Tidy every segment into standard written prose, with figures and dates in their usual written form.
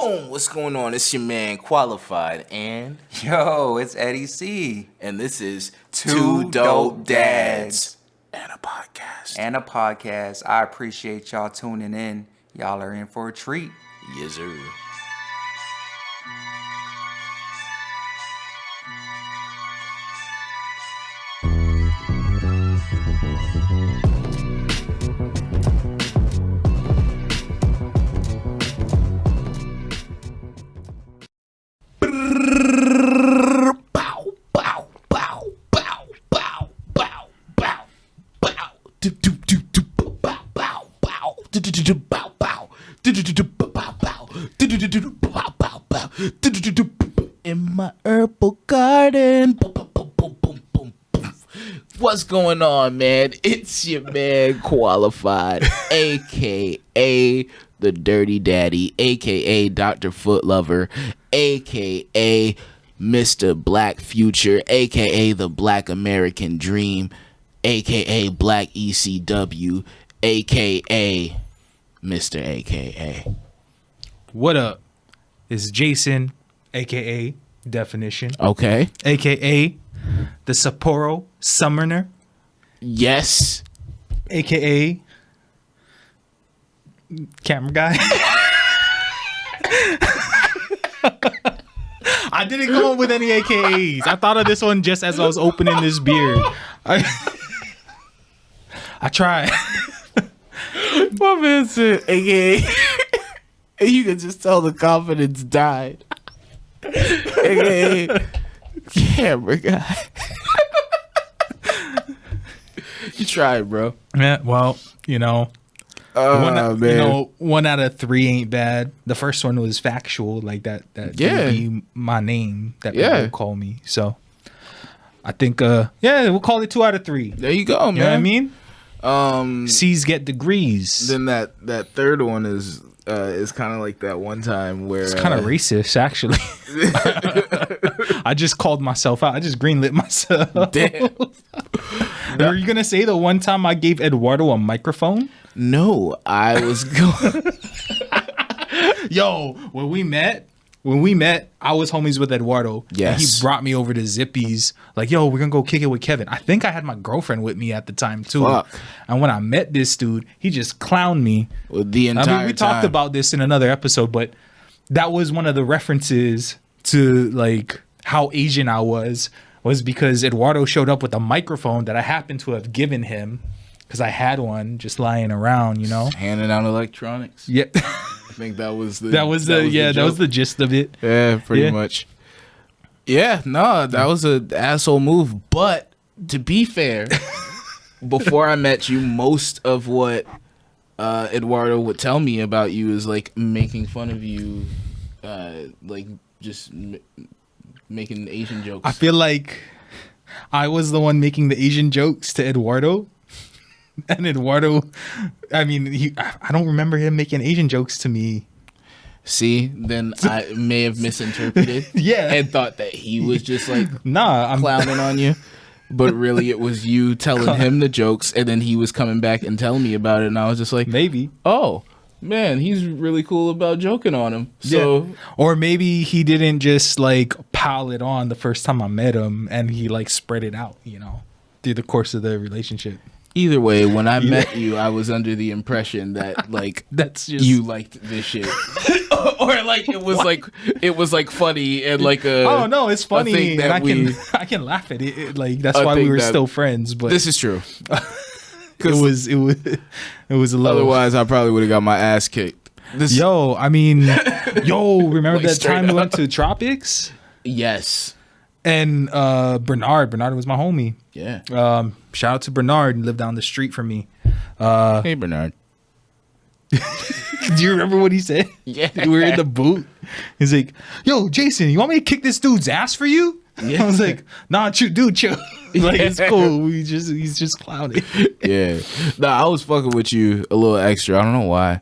Boom! What's going on? It's your man Qualified, and Yo, it's Eddie C. and this is Two Dope Dads. and a podcast. And a podcast. I appreciate y'all tuning in. Y'all are in for a treat. Yes, sir. In my herbal garden. What's going on, man? It's your man Qualified, aka the Dirty Daddy, aka Dr. Footlover, aka Mr. Black Future, aka the Black American Dream, aka Black ECW, aka Mr. AKA. What up? It's Jason, aka Definition, Okay. aka the Sapporo Summoner, Yes. aka Camera Guy. I didn't come up with any AKAs. I thought of this one just as I was opening this beer. I tried. My man said, AKA. And you can just tell the confidence died. AKA Camera Guy. You tried, bro. Yeah, well, you know. One out of three ain't bad. The first one was factual, like that would be my name that people call me. So I think we'll call it 2 out of 3. There you go, man. You know what I mean? C's get degrees. Then that third one is kind of like that one time where It's kind of racist, actually. I just called myself out. I just greenlit myself. Damn. Are you gonna say the one time I gave Eduardo a microphone? No, I was going. Yo, when we met, I was homies with Eduardo. Yes. And he brought me over to Zippy's. Like, yo, we're gonna go kick it with Kevin. I think I had my girlfriend with me at the time too. Fuck. And when I met this dude, he just clowned me. The entire we talked time. about this in another episode, but that was one of the references to like how Asian I was because Eduardo showed up with a microphone that I happened to have given him because I had one just lying around, you know, handing out electronics. Yep. I think that was the that was the gist of it. Yeah, pretty much. Yeah, no, that was an asshole move. But to be fair, before I met you, most of what Eduardo would tell me about you is like making fun of you, like just making Asian jokes. I feel like I was the one making the Asian jokes to Eduardo. And Eduardo, I mean, I don't remember him making Asian jokes to me. See, then I may have misinterpreted. Yeah. And thought that he was just like I'm clowning on you. But really it was you telling him the jokes and then he was coming back and telling me about it. And I was just like, maybe. Oh, man, he's really cool about joking on him. So, yeah. Or maybe he didn't just like pile it on the first time I met him and he like spread it out, you know, through the course of the relationship. Either way, when I met you, I was under the impression that like that's just you liked this shit, or like it was like funny and like a. Oh no, it's funny, and I can laugh at it. Like that's why we were still friends. But this is true. it was a little. Otherwise, I probably would have got my ass kicked. Remember like that time we went to Tropics? Yes. And Bernard was my homie. Yeah. Shout out to Bernard. He lived down the street from me. Hey, Bernard. Do you remember what he said? Yeah. We were in the booth. He's like, yo, Jason, you want me to kick this dude's ass for you? Yeah. I was like, nah, dude, chill. Like, it's cool. He's just clowning. Yeah. Nah, I was fucking with you a little extra. I don't know why.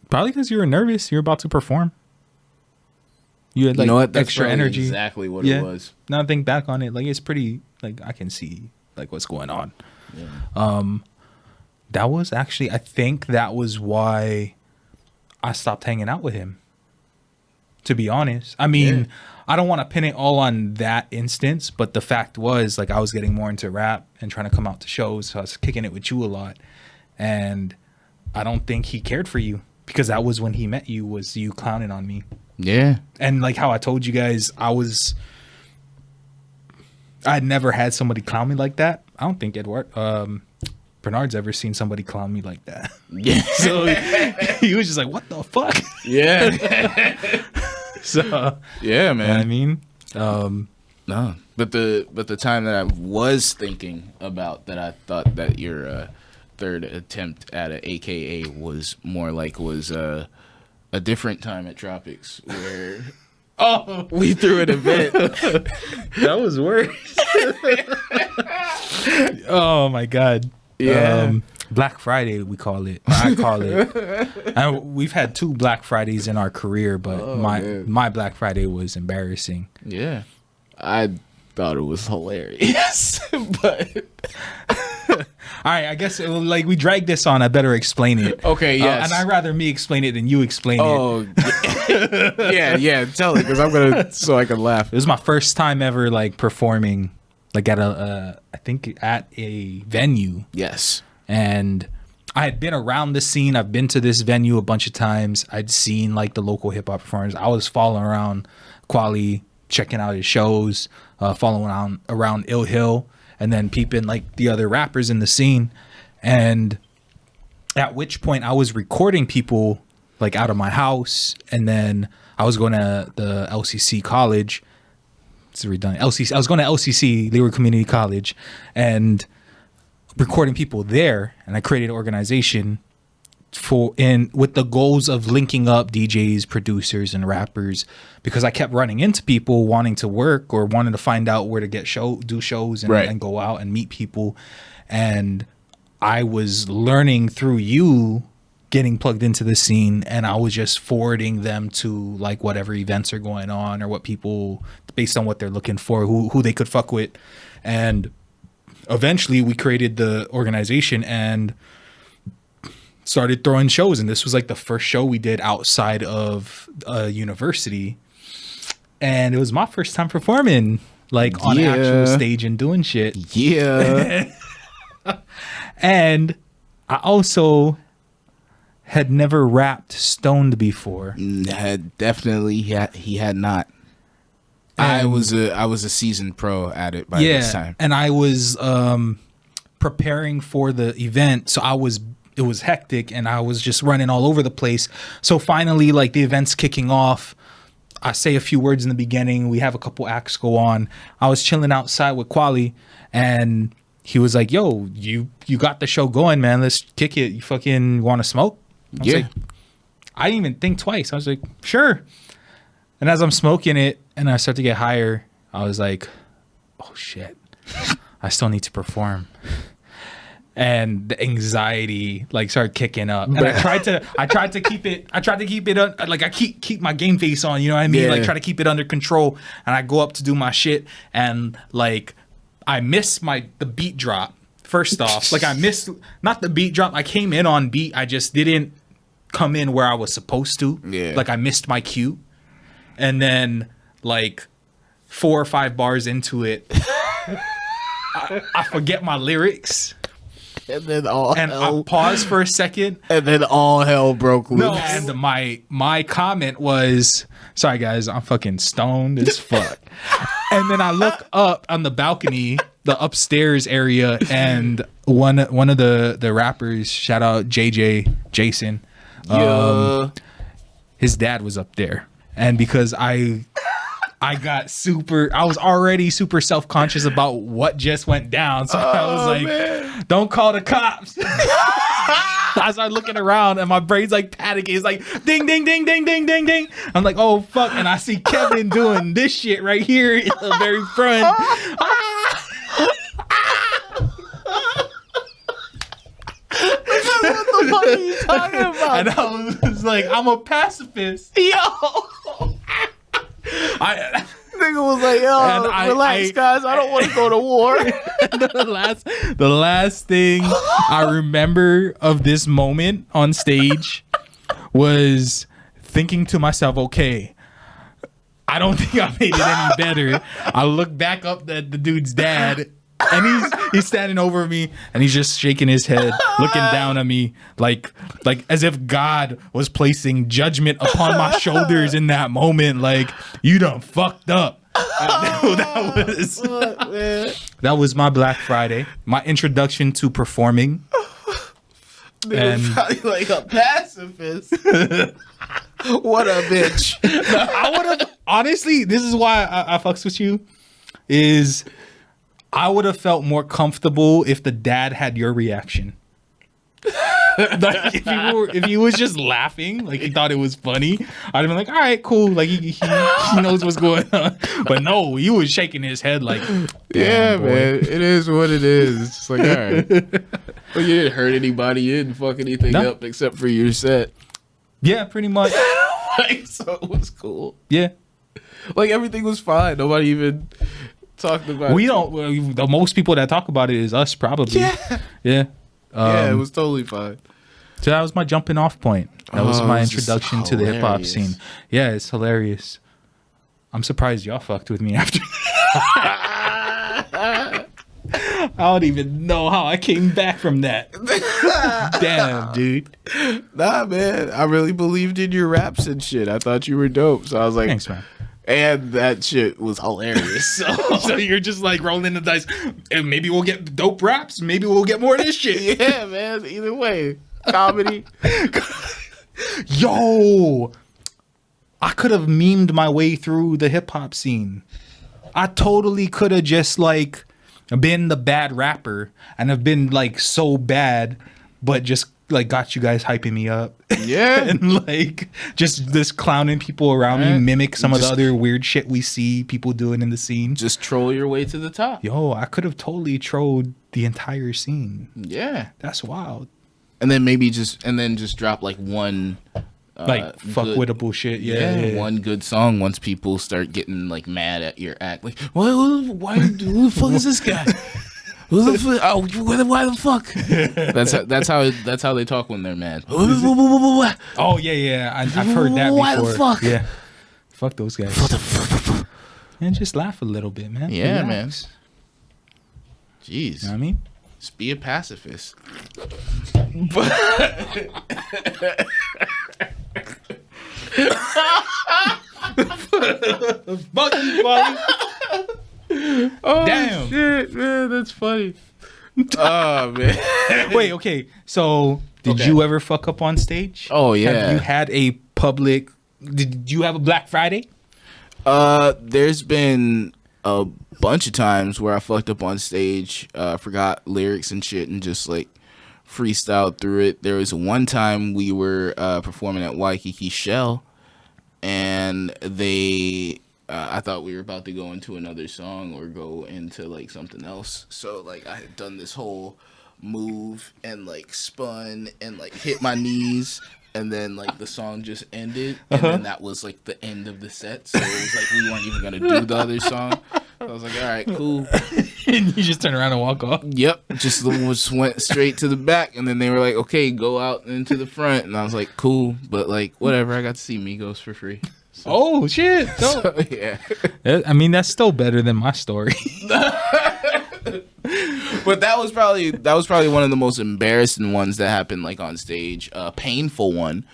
Probably because you were nervous. You were about to perform. You had like That's extra energy. Exactly what it was. Now I think back on it, like it's pretty. Like I can see like what's going on. Yeah. That was actually, I think that was why I stopped hanging out with him. to be honest. I mean, I don't want to pin it all on that instance, but the fact was, like, I was getting more into rap and trying to come out to shows, so I was kicking it with you a lot. And I don't think he cared for you, because that was when he met you, was you clowning on me. Yeah. And like how I told you guys, I'd never had somebody clown me like that. I don't think Bernard's ever seen somebody clown me like that. Yeah. So he was just like, what the fuck? Yeah. So yeah, man. You know what I mean? No. But the time that I was thinking about that, I thought that your third attempt at an AKA was more like a different time at Tropics where we threw an event. That was worse. Oh my God. Yeah. Black Friday, we call it. I call it. And we've had 2 Black Fridays in our career, but my Black Friday was embarrassing. Yeah. I thought it was hilarious. But all right, I guess like we dragged this on. I better explain it. Okay, yes. And I'd rather me explain it than you explain it. oh, yeah. Tell it, because so I can laugh. It was my first time ever like performing, like at I think at a venue. Yes. And I had been around the scene. I've been to this venue a bunch of times. I'd seen like the local hip hop performers. I was following around Kwali, checking out his shows, following around Ill Hill, and then peeping like the other rappers in the scene. And at which point I was recording people like out of my house, and then I was going to the LCC college. It's redundant. LCC. I was going to LCC, Leeward Community College, and recording people there. And I created an organization with the goals of linking up DJs, producers, and rappers, because I kept running into people wanting to work or wanting to find out where to do shows and go out and meet people. And I was learning through you, getting plugged into the scene, and I was just forwarding them to like whatever events are going on or what people, based on what they're looking for, who they could fuck with. And eventually we created the organization and started throwing shows. And this was like the first show we did outside of a university. And it was my first time performing like on an actual stage and doing shit. Yeah. And I also had never rapped stoned before. Definitely he had not. I was a seasoned pro at it by this time. And I was preparing for the event, so it was hectic and I was just running all over the place. So finally, like, the event's kicking off. I say a few words in the beginning. We have a couple acts go on. I was chilling outside with Kwali, and he was like, yo, you got the show going, man. Let's kick it. You fucking want to smoke? I was like, I didn't even think twice. I was like, sure. And as I'm smoking it and I start to get higher, I was like, oh shit, I still need to perform. And the anxiety like started kicking up. And I tried to keep it like I keep my game face on, you know what I mean? Like, try to keep it under control. And I go up to do my shit, and like I miss the beat drop. First off, like I missed not the beat drop. I came in on beat. I just didn't come in where I was supposed to. Yeah. Like I missed my cue. And then like 4 or 5 bars into it, I forget my lyrics. And then I paused for a second, and then all hell broke loose. No, and my comment was, sorry guys, I'm fucking stoned as fuck. And then I look up on the balcony, the upstairs area, and one of the rappers, shout out Jason, his dad was up there. And because I was already super self-conscious about what just went down. So I was like, man, don't call the cops. I started looking around and my brain's like panicking. It's like ding, ding, ding, ding, ding, ding, ding. I'm like, oh fuck. And I see Kevin doing this shit right here in the very front. What the fuck are you talking about? And I was like, I'm a pacifist. Yo. Nigga was like, yo, relax, guys. I don't want to go to war. The last thing I remember of this moment on stage was thinking to myself, okay, I don't think I made it any better. I look back up at the dude's dad, and he's standing over me, and he's just shaking his head, looking down at me, like as if God was placing judgment upon my shoulders in that moment. Like, you done fucked up. That was my Black Friday, my introduction to performing. Nigga was probably like a pacifist. What a bitch. I would have, honestly, this is why I fucks with you, is I would have felt more comfortable if the dad had your reaction. Like, if he was just laughing, like he thought it was funny, I'd have been like, all right, cool. Like he knows what's going on. But no, he was shaking his head like, yeah, boy. man. It is what it is. It's just like, all right. Well, you didn't hurt anybody. You didn't fuck anything up except for your set. Yeah, pretty much. Like, so it was cool. Yeah. Like, everything was fine. Nobody even talked about it. We don't, the most people that talk about it is us, probably. Yeah. Yeah. Yeah, it was totally fine. So that was my jumping off point. That was my this is introduction to the hip hop hilarious. scene. Yeah, it's hilarious. I'm surprised y'all fucked with me after. I don't even know how I came back from that. Damn, dude. Nah, man. I really believed in your raps and shit. I thought you were dope. So I was like, Thanks, man. and that shit was hilarious. So you're just like rolling the dice. And maybe we'll get dope raps. Maybe we'll get more of this shit. Yeah, man. Either way. Comedy. Yo, I could have memed my way through the hip hop scene. I totally could have just like been the bad rapper and have been like so bad, but just like got you guys hyping me up. Yeah. And like just this clowning people around me, mimic some of the other weird shit we see people doing in the scene. Just troll your way to the top. Yo, I could have totally trolled the entire scene. Yeah. That's wild. And then maybe just drop like one Like fuck with a bullshit. Yeah. one good song once people start getting like mad at your act. Like, who the fuck is this guy? Who the fuck? Oh, why the fuck? That's how they talk when they're mad. Oh yeah. I've heard that before. Why the fuck? Yeah. Fuck those guys. And just laugh a little bit, man. Yeah, Relax. man. Jeez. You know what I mean? Just be a pacifist. Fuck you, Kwali. Oh, Damn. shit, man. That's funny. Oh, man. Wait, okay. So, did Okay. you ever fuck up on stage? Oh, yeah. Have you had a public... Did you have a Black Friday? There's been a bunch of times where I fucked up on stage, forgot lyrics and shit, and just like freestyled through it. There was one time we were performing at Waikiki Shell, and they I thought we were about to go into another song or go into like something else. So like I had done this whole move and like spun and like hit my knees. And then, like, the song just ended, and then that was, like, the end of the set. So it was like we weren't even going to do the other song. So I was like, all right, cool. And you just turn around and walk off? Yep. Just went straight to the back. And then they were like, okay, go out into the front. And I was like, cool. But, like, whatever. I got to see Migos for free. So, Oh, shit. so, yeah. I mean, that's still better than my story. But that was probably one of the most embarrassing ones that happened like on stage. Painful one.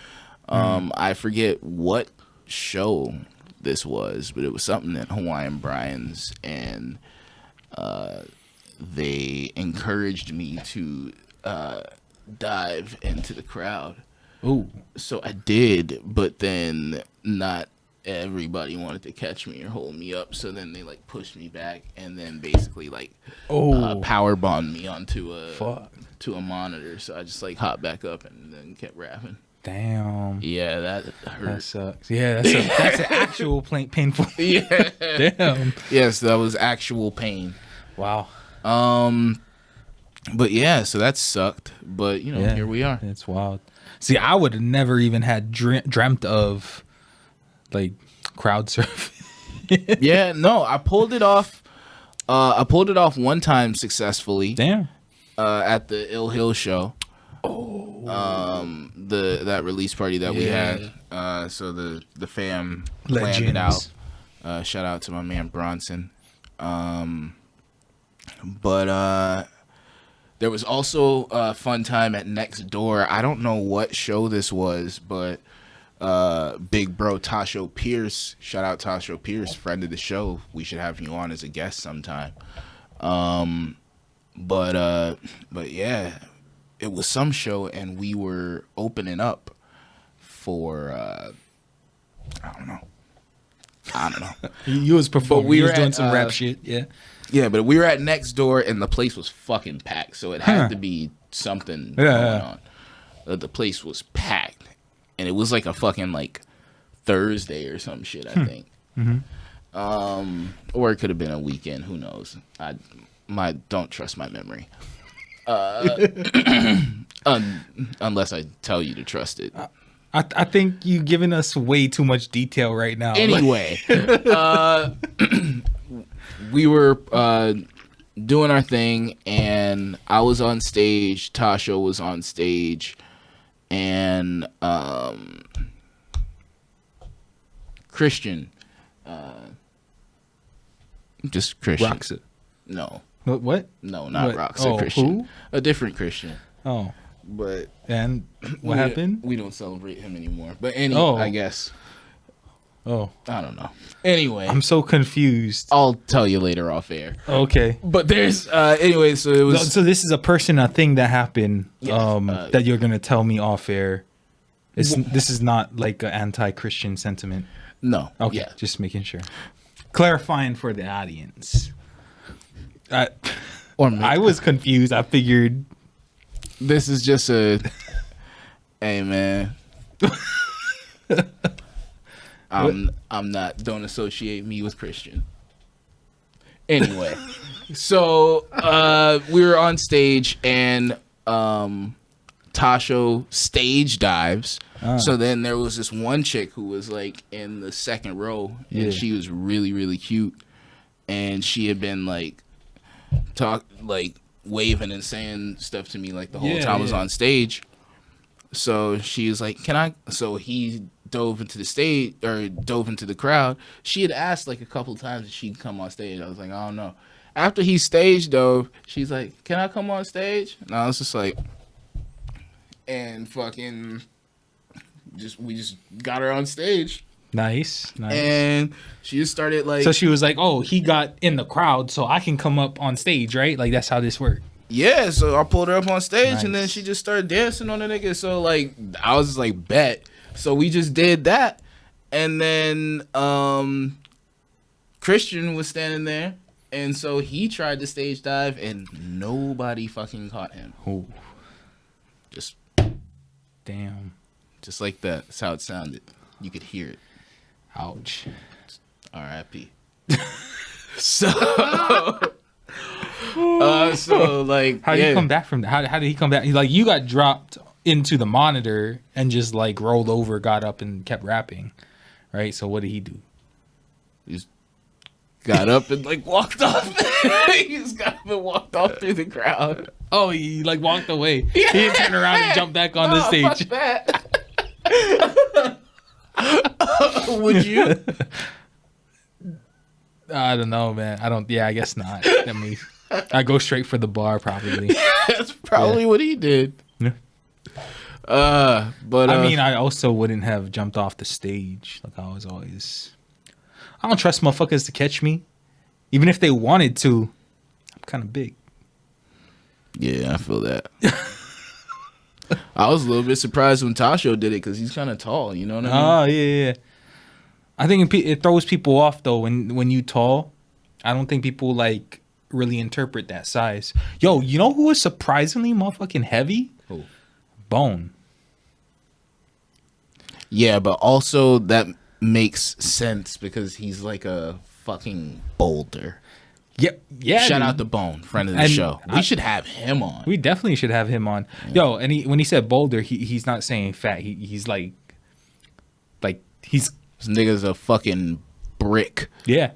I forget what show this was, but it was something at Hawaiian Brian's, and they encouraged me to dive into the crowd. Ooh. So I did, but then not everybody wanted to catch me or hold me up, so then they like pushed me back and then basically like power bombed me onto a monitor. So I just like hopped back up and then kept rapping. Damn. Yeah, that hurt. That sucks. Yeah, that's an actual painful. Yeah. Damn. Yes, that was actual pain. Wow. But yeah, so that sucked. But you know, here we are. It's wild. See, I would have never even had dreamt of like crowd surfing. Yeah, no, I pulled it off. I pulled it off one time successfully. Damn. At the Ill Hill show. Oh. That release party that we had. So the fam planned it out. Shout out to my man Bronson. But there was also a fun time at Next Door. I don't know what show this was, but big bro Tasho Pierce. Shout out Tasho Pierce, friend of the show. We should have you on as a guest sometime. But yeah, it was some show, and we were opening up for I don't know. You was performing. But we You were was doing at, some rap shit. Yeah. Yeah, but we were at Next Door, and the place was fucking packed, so it had to be something going on. The place was packed, and it was like a fucking like Thursday or some shit, I think. Or it could have been a weekend. Who knows? Don't trust my memory. Unless I tell you to trust it. I think you giving us way too much detail right now. Anyway, we were doing our thing, and I was on stage. Tasha was on stage, and Christian, just Christian. Roxa. No. What? No, not what? Roxa. Christian. Who? A different Christian. Oh. But And what happened? We don't celebrate him anymore. But I guess. Oh. I don't know. Anyway. I'm so confused. I'll tell you later off air. Okay. But there's anyway, so it was So this is a thing that happened that you're gonna tell me off air. This is not like an anti-Christian sentiment. No. Okay. Yeah. Just making sure. Clarifying for the audience. I was confused. I figured this is just a hey man. I'm not, don't associate me with Christian. Anyway, so we were on stage, and Tasho stage dives. So then there was this one chick who was like in the second row, and she was really, really cute, and she had been like waving and saying stuff to me like the whole time I was on stage. So she was like, "Can I?" So he dove into the crowd. She had asked like a couple times if she'd come on stage. I was like, I don't know. After he stage dove, she's like, "Can I come on stage?" And I was just like, and fucking we just got her on stage. Nice. And she just started like. So she was like, "Oh, he got in the crowd, so I can come up on stage, right? Like that's how this works." Yeah, so I pulled her up on stage, and then she just started dancing on the nigga. So like, I was just like, bet. So we just did that, and then Christian was standing there, and so he tried to stage dive, and nobody fucking caught him. Oh, just damn, just like that. That's how it sounded. You could hear it. Ouch. R.I.P. So like, how did he come back from that? How did he come back? Like, you got dropped into the monitor and just like rolled over, got up, and kept rapping, right? So what did he do? He just got up and like walked off. He just got up and walked off through the crowd. Oh, he like walked away. Yeah. He didn't turn around and jump back on the stage. Fuck that. Would you? I don't know, man. I guess not. I mean, I go straight for the bar, probably. That's probably what he did. Yeah. But I mean, I also wouldn't have jumped off the stage. Like, I was always, I don't trust motherfuckers to catch me, even if they wanted to. I'm kind of big. Yeah, I feel that. I was a little bit surprised when Tasho did it because he's kind of tall. You know what I mean? Oh yeah. I think it throws people off though when you tall. I don't think people like really interpret that size. Yo, you know who was surprisingly motherfucking heavy? Who? Bone. Yeah, but also that makes sense because he's like a fucking boulder. Yeah. Shout out to Bone, friend of the show. We should have him on. We definitely should have him on. Yeah. Yo, and when he said boulder, he's not saying fat. He's like he's. This nigga's a fucking brick. Yeah.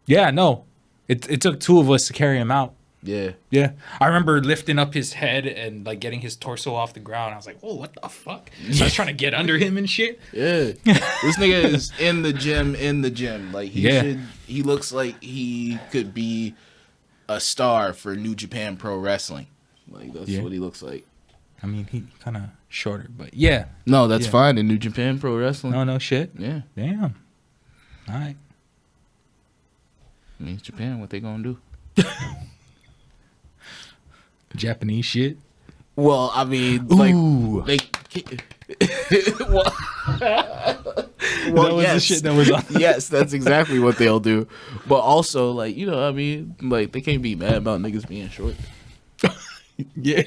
No. It took two of us to carry him out. Yeah. Yeah, I remember lifting up his head and like getting his torso off the ground. I was like, "Oh, what the fuck?" I was trying to get under him and shit. Yeah. This nigga is in the gym. Like he looks like he could be a star for New Japan Pro Wrestling. Like that's what he looks like. I mean, he kind of shorter, but yeah. No, that's fine in New Japan Pro Wrestling. No shit. Yeah. Damn. All right. I mean, it's Japan. What they gonna do? Japanese shit. Well, I mean, Ooh. like they. well, That was the shit that was on. Yes, that's exactly what they'll do. But also, like, you know, I mean, like they can't be mad about niggas being short. Yeah.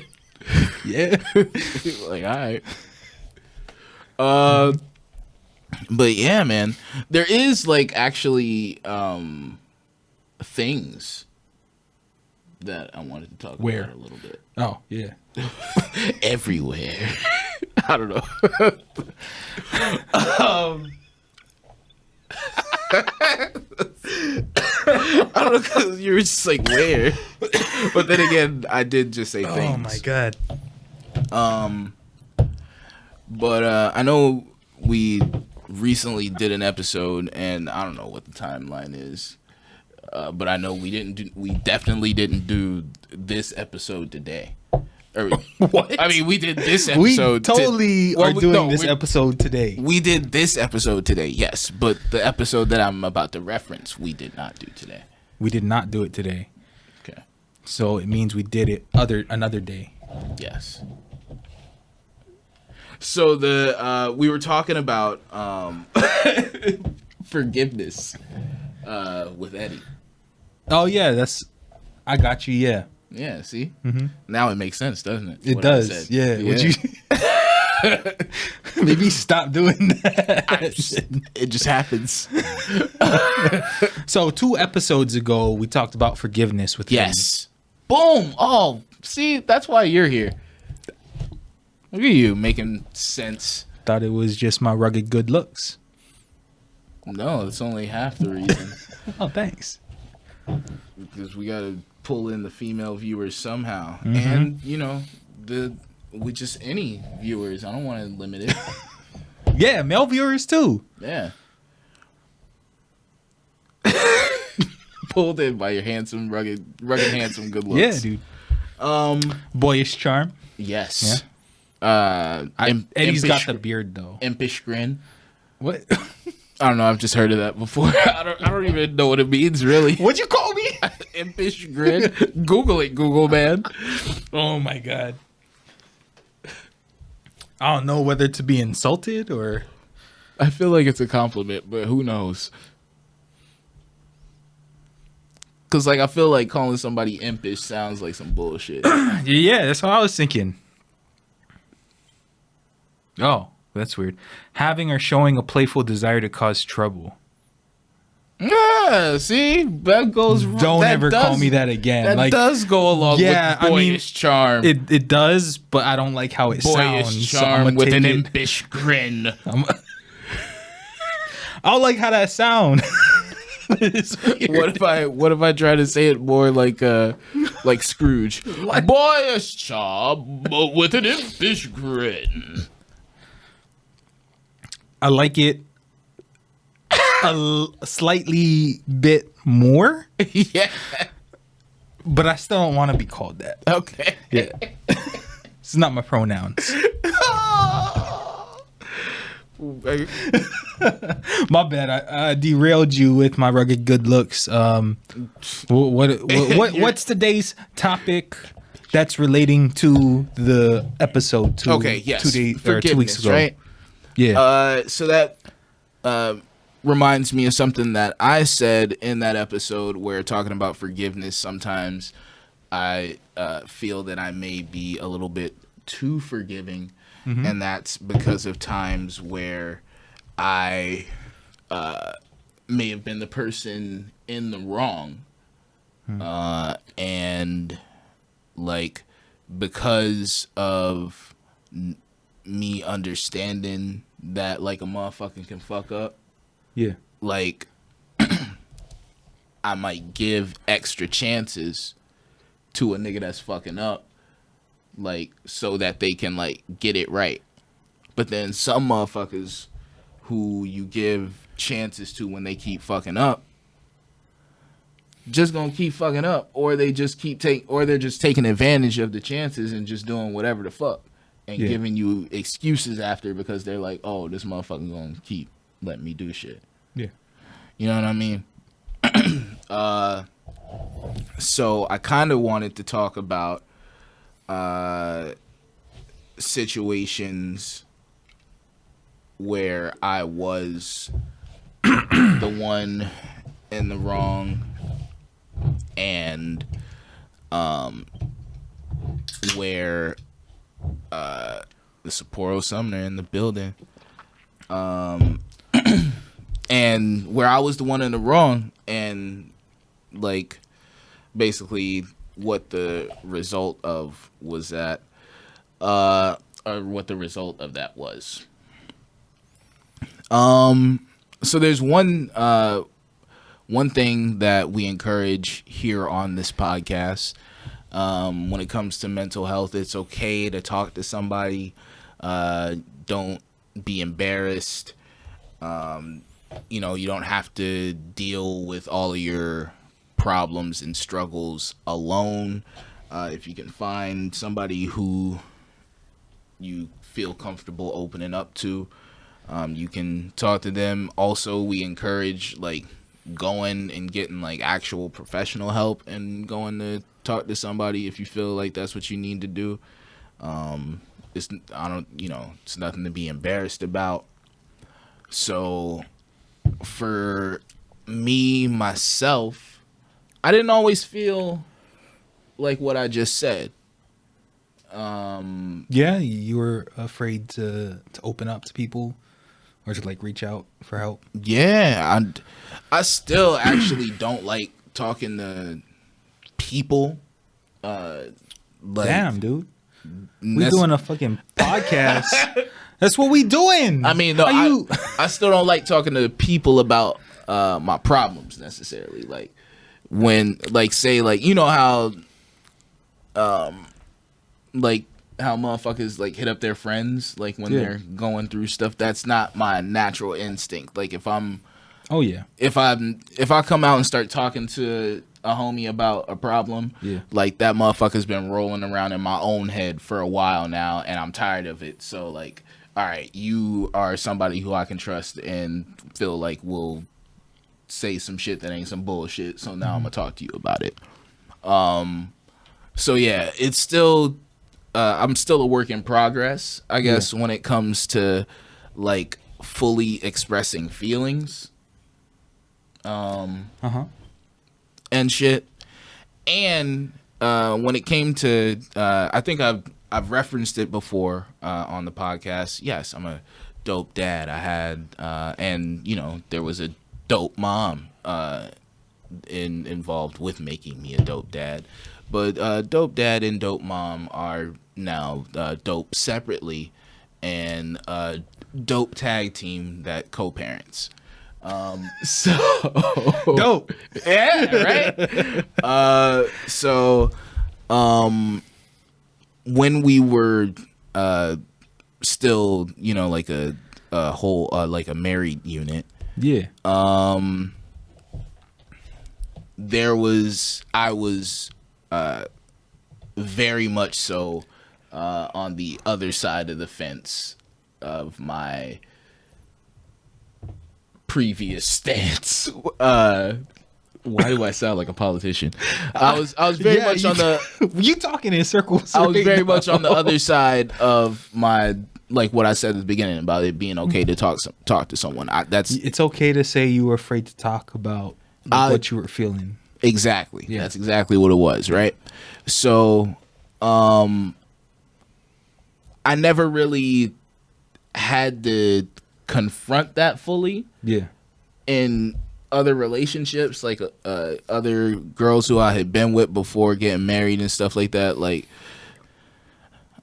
Yeah. Like, all right. But yeah, man, there is like actually things that I wanted to talk about a little bit. Oh, yeah. Everywhere. I don't know. I don't know, because you were just like, where? But then again, I did just say things. Oh, my God. But I know we recently did an episode, and I don't know what the timeline is. But I know we definitely didn't do this episode today. Or, what? I mean, we did this episode. We totally are doing this episode today. We did this episode today, yes. But the episode that I'm about to reference, we did not do today. We did not do it today. Okay. So it means we did it another day. Yes. So we were talking about forgiveness with Eddie. Oh yeah, I got you. Yeah. Yeah. See, Mm-hmm. now it makes sense, doesn't it? It does. Yeah. Would you maybe stop doing that? It just happens. So 2 episodes ago, we talked about forgiveness with Yes. Boom. Oh, see, that's why you're here. Look at you making sense. Thought it was just my rugged good looks. No, that's only half the reason. Oh, thanks. Because we got to pull in the female viewers somehow. Mm-hmm. And, you know, with just any viewers. I don't want to limit it. Yeah, male viewers too. Yeah. Pulled in by your handsome, rugged, handsome, good looks. Yeah, dude. Boyish charm. Yes. Yeah. Eddie's impish, got the beard though. Impish grin. What? I don't know. I've just heard of that before. I don't even know what it means, really. What'd you call me? Impish grin. Google it, Google man. Oh my God. I don't know whether to be insulted or. I feel like it's a compliment, but who knows? Because, like, I feel like calling somebody impish sounds like some bullshit. Yeah, that's what I was thinking. Oh, that's weird. Having or showing a playful desire to cause trouble. Yeah, see? That goes... Don't ever call me that again. That does go along with boyish charm. It does, but I don't like how it boyish sounds. charm with an imp. impish grin. I don't like how that sounds. What if I try to say it more like Scrooge? Boyish charm, but with an impish grin. I like it a slightly bit more. Yeah. But I still don't want to be called that. Okay. Yeah. It's not my pronouns. My bad. I derailed you with my rugged good looks. What's today's topic that's relating to the episode? Okay. Yes. 2 weeks ago. Right? Yeah. So that reminds me of something that I said in that episode where talking about forgiveness. Sometimes I feel that I may be a little bit too forgiving. Mm-hmm. And that's because of times where I may have been the person in the wrong. And like because of me understanding that like a motherfucker can fuck up. Yeah. Like I might give extra chances to a nigga that's fucking up, like, so that they can, like, get it right. But then some motherfuckers who you give chances to when they keep fucking up, just gonna keep fucking up, or they just they're just taking advantage of the chances and just doing whatever the fuck and giving you excuses after because they're like, oh, this motherfucker gonna keep letting me do shit. Yeah. You know what I mean? So I kind of wanted to talk about situations where I was the one in the wrong, and where the Sapporo Sumner in the building, and where I was the one in the wrong, and like basically what the result of was that, or what the result of that was. So there's one thing that we encourage here on this podcast. When it comes to mental health, it's okay to talk to somebody. Don't be embarrassed. You know, you don't have to deal with all of your problems and struggles alone. If you can find somebody who you feel comfortable opening up to, you can talk to them. Also, we encourage like going and getting like actual professional help and going to talk to somebody if you feel like that's what you need to do. It's nothing to be embarrassed about. So for me, myself, I didn't always feel like what I just said. Yeah, you were afraid to open up to people or to like reach out for help. Yeah, I still actually don't like talking to people. Damn, dude. We doing a fucking podcast. That's what we doing. I mean, no, I still don't like talking to people about my problems necessarily. Like when, like, say, like, you know how, like how motherfuckers like hit up their friends, like when they're going through stuff. That's not my natural instinct. Like if I come out and start talking to a homie about a problem, like that motherfucker's been rolling around in my own head for a while now, and I'm tired of it. So like, all right, you are somebody who I can trust and feel like will say some shit that ain't some bullshit. So now I'm gonna talk to you about it. So yeah, it's still, I'm still a work in progress, I guess, when it comes to like fully expressing feelings, and shit. And when it came to, I think I've referenced it before on the podcast. Yes, I'm a dope dad. I had, and you know, there was a dope mom involved with making me a dope dad. But dope dad and dope mom are now dope separately, and dope tag team that co-parents. So dope. Yeah, right. So when we were still, you know, like a whole like a married unit, I was very much so on the other side of the fence of my previous stance. Why do I sound like a politician? I was very much on the. You talking in circles. I was very much on the other side of my, like what I said at the beginning about it being okay to talk to someone. It's okay to say you were afraid to talk about what you were feeling. Exactly. Yeah. That's exactly what it was, right? So, I never really had to confront that fully. Yeah. In other relationships, like other girls who I had been with before getting married and stuff like that. Like,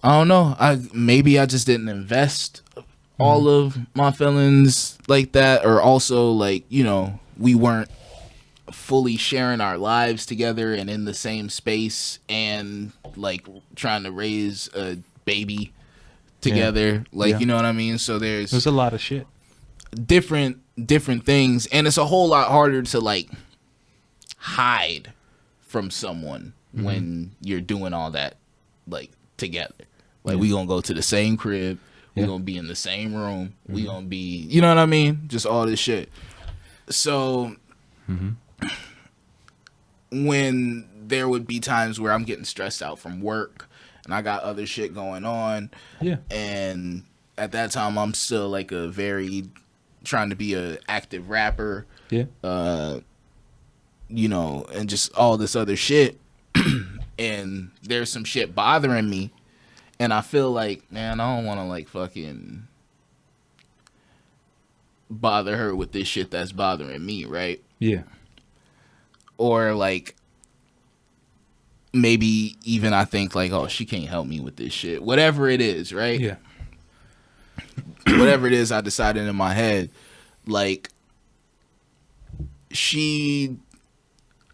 I don't know. Maybe I just didn't invest all of my feelings like that, or also like, you know, we weren't fully sharing our lives together and in the same space and like trying to raise a baby together. Like, Yeah. you know what I mean? So there's a lot of shit. different things, and it's a whole lot harder to like hide from someone when you're doing all that like together. Like we gonna go to the same crib, we gonna be in the same room, we gonna be, you know what I mean, just all this shit. So when there would be times where I'm getting stressed out from work and I got other shit going on, and at that time I'm still like a very trying to be a active rapper, you know, and just all this other shit. And there's some shit bothering me, and I feel like, man, I don't want to like fucking bother her with this shit that's bothering me, right? Yeah. Or like maybe even I think like, oh, she can't help me with this shit, whatever it is, right? Yeah. Whatever it is I decided in my head, like she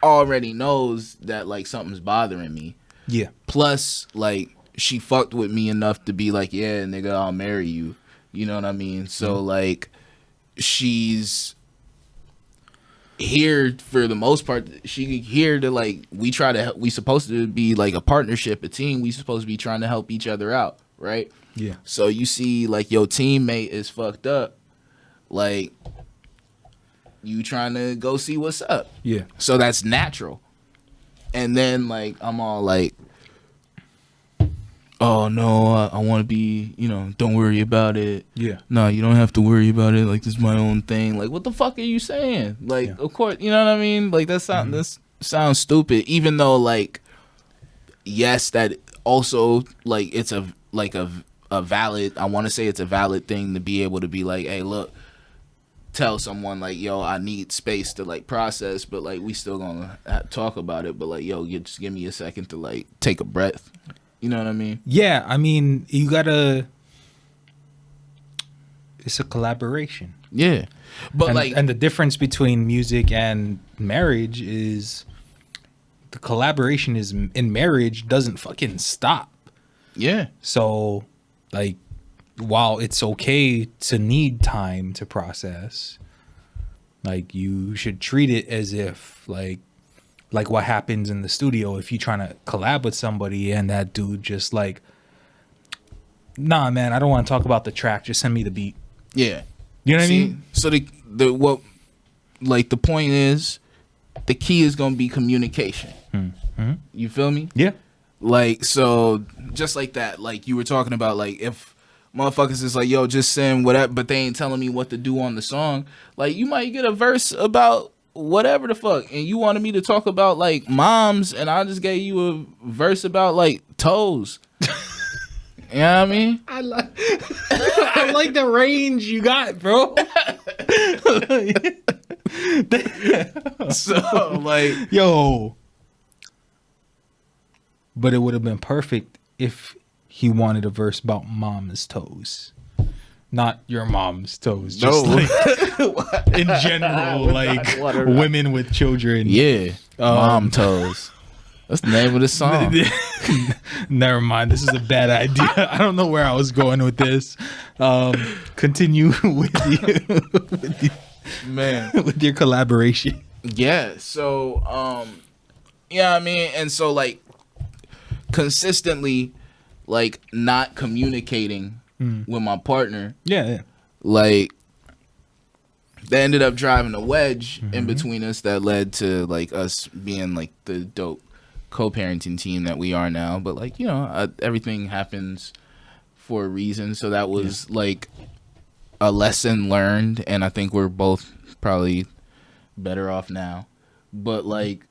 already knows that like something's bothering me. Yeah. Plus, like, she fucked with me enough to be like, yeah, nigga, I'll marry you. You know what I mean? So like she's here for the most part. She here to like, we supposed to be like a partnership, a team. We supposed to be trying to help each other out, right? Yeah. So you see like your teammate is fucked up, like you trying to go see what's up. Yeah. So that's natural. And then like I'm all like, oh no, I want to be, you know, don't worry about it. Yeah. No, you don't have to worry about it. Like, this is my own thing. Like, what the fuck are you saying? Like, of course, you know what I mean? Like, that sounds stupid. Even though, like, yes, that also, like, it's a valid, I want to say it's a valid thing to be able to be like, hey, look, tell someone like, yo, I need space to like process, but like we still gonna talk about it, but like, yo, just give me a second to like take a breath. You know what I mean? Yeah, I mean, you gotta. It's a collaboration. Yeah, but and the difference between music and marriage is the collaboration is in marriage doesn't fucking stop. Yeah. So, like, while it's okay to need time to process, like, you should treat it as if like what happens in the studio if you're trying to collab with somebody and that dude just like, nah, man, I don't want to talk about the track, just send me the beat. Yeah. You know what I mean? So the what, like, the point is, the key is gonna be communication. You feel me? Yeah. Like, so just like that, like you were talking about, like if motherfuckers is like, yo, just send whatever, but they ain't telling me what to do on the song. Like, you might get a verse about whatever the fuck, and you wanted me to talk about like moms, and I just gave you a verse about like toes. You know what I mean? I like the range you got, bro. So like, yo, but it would have been perfect if he wanted a verse about mom's toes, not your mom's toes. Just like in general, like women with children. Yeah, mom toes. That's the name of the song. Never mind. This is a bad idea. I don't know where I was going with this. Continue with you, man, with your collaboration. Yeah. So, yeah, I mean, and so like consistently, like not communicating with my partner. Yeah. Like, that ended up driving a wedge in between us that led to like us being like the dope co-parenting team that we are now. But like, you know, everything happens for a reason. So that was like a lesson learned, and I think we're both probably better off now. But like,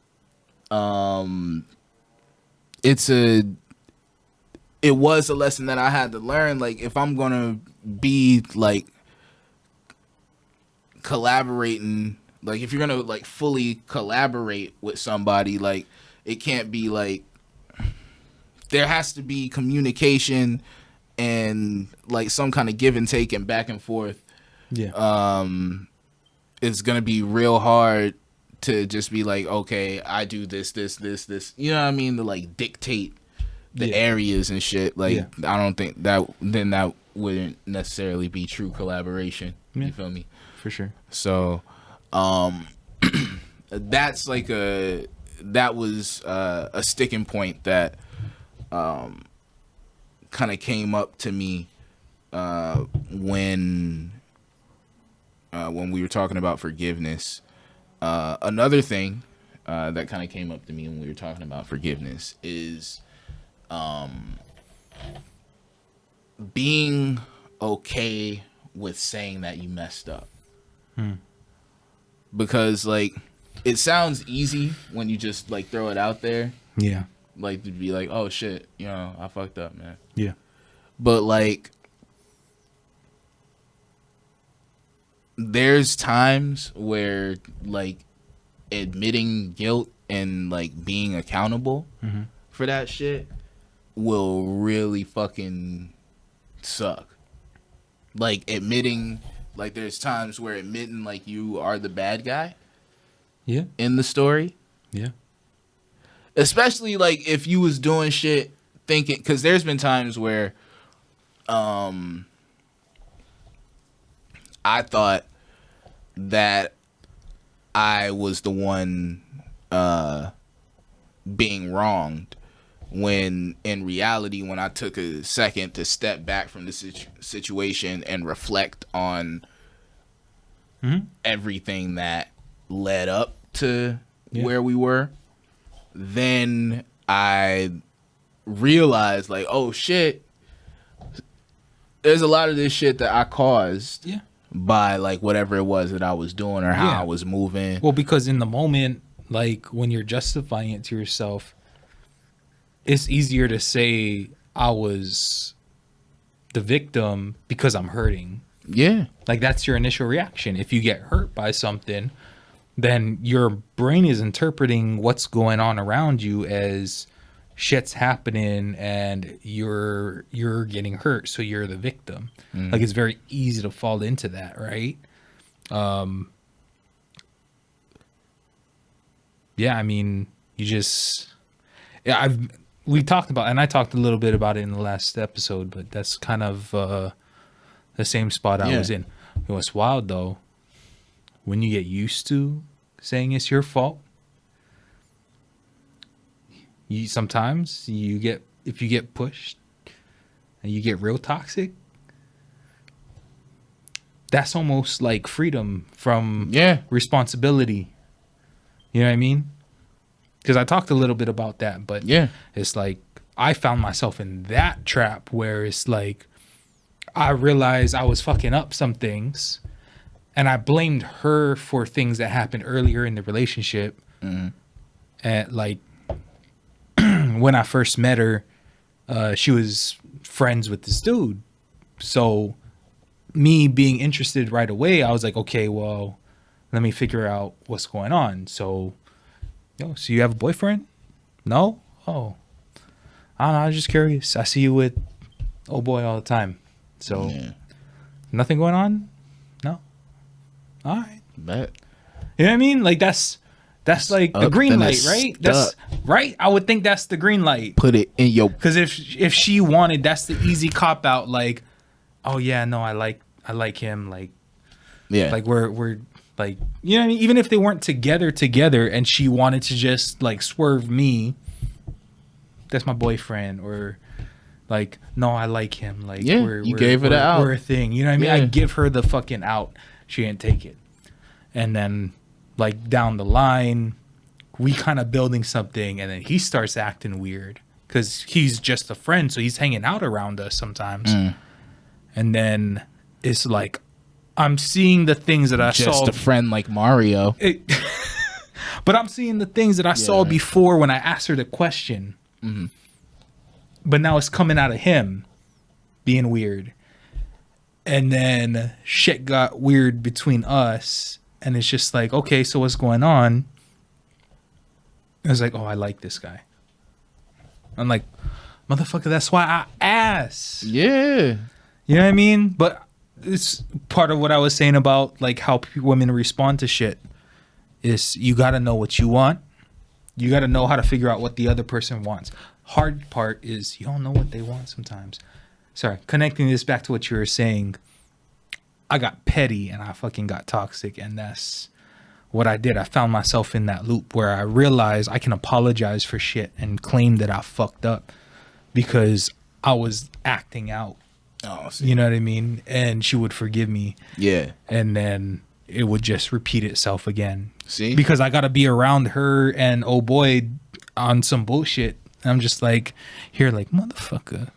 it was a lesson that I had to learn. Like, if I'm gonna be like collaborating, like if you're gonna like fully collaborate with somebody, like it can't be like, there has to be communication and like some kind of give and take and back and forth. Yeah. It's gonna be real hard to just be like, okay, I do this. You know what I mean? To like dictate the areas and shit. Like, I don't think that wouldn't necessarily be true collaboration. You feel me? For sure. So, that was a sticking point that kind of came up to me when we were talking about forgiveness. Another thing that kind of came up to me when we were talking about forgiveness is being okay with saying that you messed up. Because like it sounds easy when you just like throw it out there. Yeah. Like to be like, oh shit, you know, I fucked up, man. Yeah. But like there's times where like admitting guilt and like being accountable for that shit will really fucking suck. Like admitting, like there's times where admitting like you are the bad guy in the story, especially like if you was doing shit thinking, because there's been times where I thought that I was the one being wronged, when in reality, when I took a second to step back from the situation and reflect on everything that led up to where we were, then I realized like, oh shit, there's a lot of this shit that I caused by like whatever it was that I was doing or how I was moving. Well, because in the moment, like when you're justifying it to yourself, it's easier to say I was the victim because I'm hurting. Yeah. Like that's your initial reaction. If you get hurt by something, then your brain is interpreting what's going on around you as shit's happening and you're getting hurt, so you're the victim. Like it's very easy to fall into that, right? I mean, you just we talked about, and I talked a little bit about it in the last episode, but that's kind of the same spot I was in. It was wild though, when you get used to saying it's your fault. Sometimes if you get pushed and you get real toxic, that's almost like freedom from responsibility. You know what I mean? Because I talked a little bit about that, but it's like I found myself in that trap where it's like I realized I was fucking up some things and I blamed her for things that happened earlier in the relationship. And like when I first met her, she was friends with this dude. So me being interested right away, I was like, okay, well, let me figure out what's going on. So you have a boyfriend? No? Oh, I don't know. I was just curious. I see you with old boy all the time. So nothing going on? No? All right. Bet. You know what I mean? Like that's like the green light, right? That's right. I would think that's the green light. Put it in your. Because if she wanted, that's the easy cop out. Like, oh yeah, no, I like him. Like, like we're like, you know what I mean? Even if they weren't together, and she wanted to just like swerve me, that's my boyfriend, or like, no, I like him. Like, you gave it out. We're a thing. You know what I mean? I give her the fucking out. She didn't take it, and then. Like down the line, we kind of building something, and then he starts acting weird because he's just a friend, so he's hanging out around us sometimes. And then it's like I'm seeing the things that I saw. Just a friend like Mario. But I'm seeing the things that I saw before when I asked her the question. But now it's coming out of him being weird, and then shit got weird between us. And it's just like, okay, so what's going on? I was like, oh, I like this guy. I'm like, motherfucker, that's why I asked. Yeah. You know what I mean? But it's part of what I was saying about like how women respond to shit. is you got to know what you want. You got to know how to figure out what the other person wants. Hard part is you don't know what they want sometimes. Sorry, connecting this back to what you were saying, I got petty and I fucking got toxic, and that's what I did. I found myself in that loop where I realized I can apologize for shit and claim that I fucked up because I was acting out. Oh, see. You know what I mean? And she would forgive me. Yeah. And then it would just repeat itself again. See? Because I got to be around her and oh boy on some bullshit. I'm just like, here, like, motherfucker.